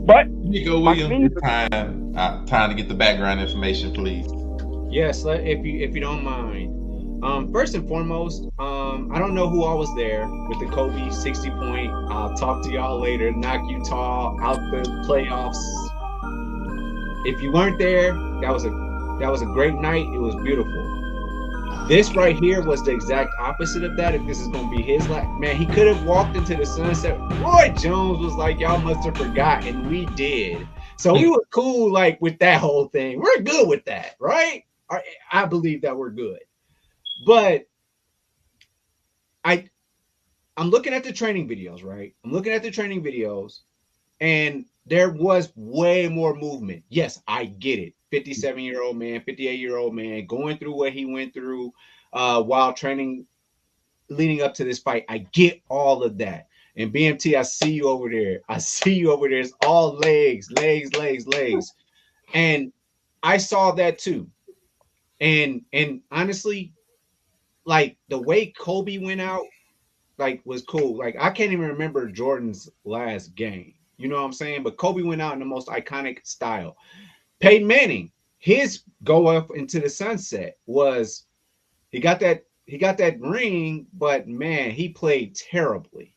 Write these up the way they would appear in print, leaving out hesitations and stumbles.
But Nico Williams, time to get the background information, please. Yes, if you don't mind. First and foremost, I don't know who all was there with the Kobe 60 point. I'll talk to y'all later. Knock Utah out the playoffs. If you weren't there, that was a great night. It was beautiful. This right here was the exact opposite of that. If this is gonna be his life, man, he could have walked into the sunset. Roy Jones was like, "Y'all must have forgotten." We did. So we were cool, like with that whole thing. We're good with that, right? I believe that we're good. But I'm looking at the training videos, right? I'm looking at the training videos, and there was way more movement. Yes, I get it. 57-year-old man, 58-year-old man, going through what he went through while training, leading up to this fight. I get all of that. And BMT, I see you over there. I see you over there. It's all legs. And I saw that too. And honestly, like the way Kobe went out, like was cool. Like I can't even remember Jordan's last game. You know what I'm saying? But Kobe went out in the most iconic style. Peyton Manning, his go up into the sunset was he got that ring, but man, he played terribly.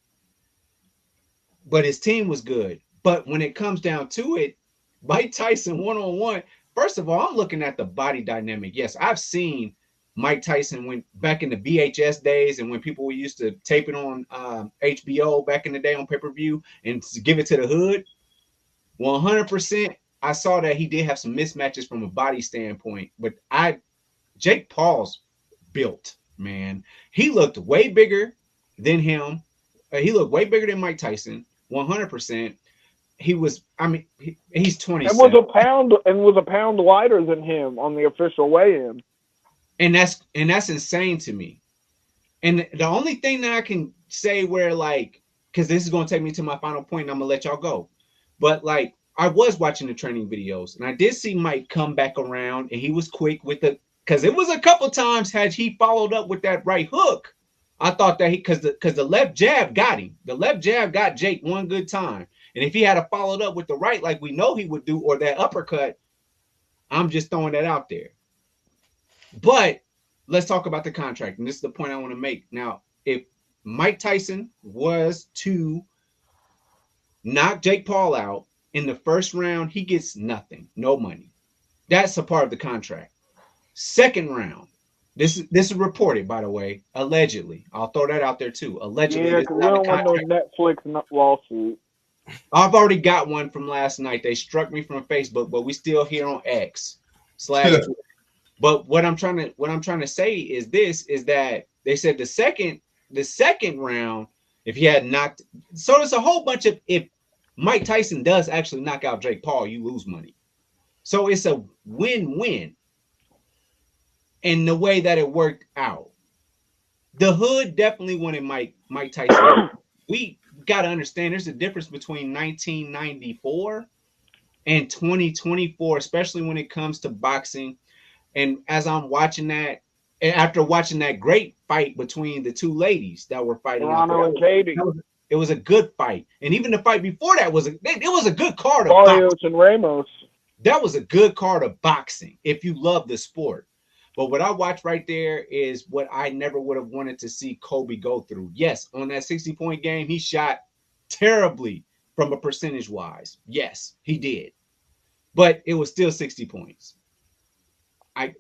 But his team was good. But when it comes down to it, Mike Tyson one-on-one, first of all, I'm looking at the body dynamic. Yes, I've seen Mike Tyson went back in the VHS days and when people used to tape it on HBO back in the day on pay-per-view and give it to the hood. 100%, I saw that he did have some mismatches from a body standpoint, but Jake Paul's built, man. He looked way bigger than him. He looked way bigger than Mike Tyson, 100%. He was, I mean, he's 27. And was a pound lighter than him on the official weigh-in. And that's insane to me. And the only thing that I can say where like, because this is going to take me to my final point and I'm going to let y'all go. But like, I was watching the training videos and I did see Mike come back around and he was quick with because it was a couple times had he followed up with that right hook. I thought that because the left jab got him. The left jab got Jake one good time. And if he had followed up with the right, like we know he would do, or that uppercut, I'm just throwing that out there. But let's talk about the contract. And this is the point I want to make. Now, if Mike Tyson was to knock Jake Paul out in the first round, he gets nothing, no money. That's a part of the contract. Second round, this is reported, by the way, allegedly. I'll throw that out there too. Allegedly, yeah, because we don't want no Netflix lawsuit. I've already got one from last night. They struck me from Facebook, but we still here on X / But what I'm trying to say is that they said the second round, if he had knocked, so there's a whole bunch of, if Mike Tyson does actually knock out Jake Paul, you lose money. So it's a win-win in the way that it worked out. The hood definitely wanted Mike Tyson. We got to understand there's a difference between 1994 and 2024, especially when it comes to boxing. And as I'm watching that, and after watching that great fight between the two ladies that were fighting, Toronto and Katie, it was a good fight. And even the fight before that was a good card of Barrios and Ramos. That was a good card of boxing if you love the sport. But what I watched right there is what I never would have wanted to see Kobe go through. Yes, on that 60-point game, he shot terribly from a percentage wise. Yes, he did. But it was still 60 points.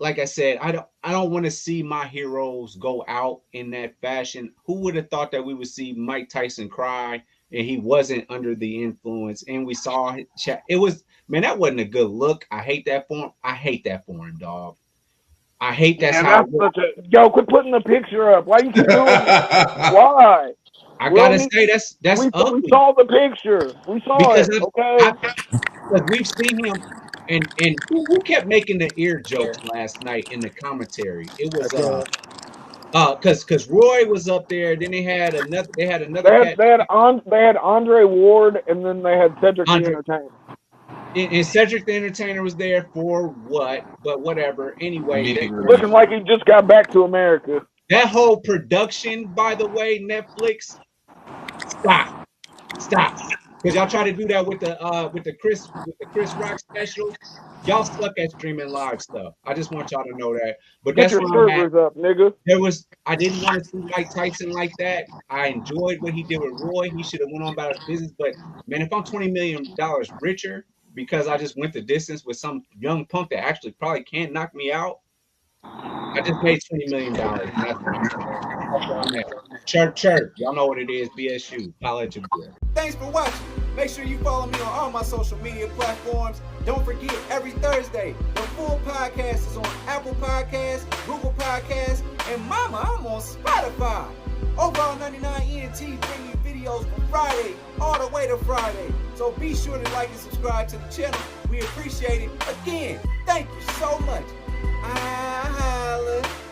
Like I said, I don't want to see my heroes go out in that fashion. Who would have thought that we would see Mike Tyson cry and he wasn't under the influence? And we saw it was, man, that wasn't a good look. I hate that for him, dog. I hate yo, quit putting the picture up. Why you keep doing it? Why? I gotta say that's ugly. We saw the picture. We saw it. Okay. Because we've seen him, and who kept making the ear jokes last night in the commentary? It was because Roy was up there. Then they had another. They had Andre Ward, and then they had Cedric the Entertainer. And Cedric the Entertainer was there for what? But whatever. Anyway, looking like he just got back to America. That whole production, by the way, Netflix, stop. Because y'all try to do that with the Chris Rock special. Y'all suck at streaming live stuff. I just want y'all to know that. But Get that's your where I'm at. servers up, nigga. I didn't want to see Mike Tyson like that. I enjoyed what he did with Roy. He should have went on about his business. But man, if I'm $20 million richer because I just went the distance with some young punk that actually probably can't knock me out, I just made $20 million. And that's what I'm saying. That's where I'm at. Chirp. Y'all know what it is. BSU. Holla at your boy. Thanks for watching. Make sure you follow me on all my social media platforms. Don't forget, every Thursday, the full podcast is on Apple Podcasts, Google Podcasts, and mama, I'm on Spotify. Overall 99 ENT bring you videos from Friday all the way to Friday. So be sure to like and subscribe to the channel. We appreciate it. Again, thank you so much. I holla.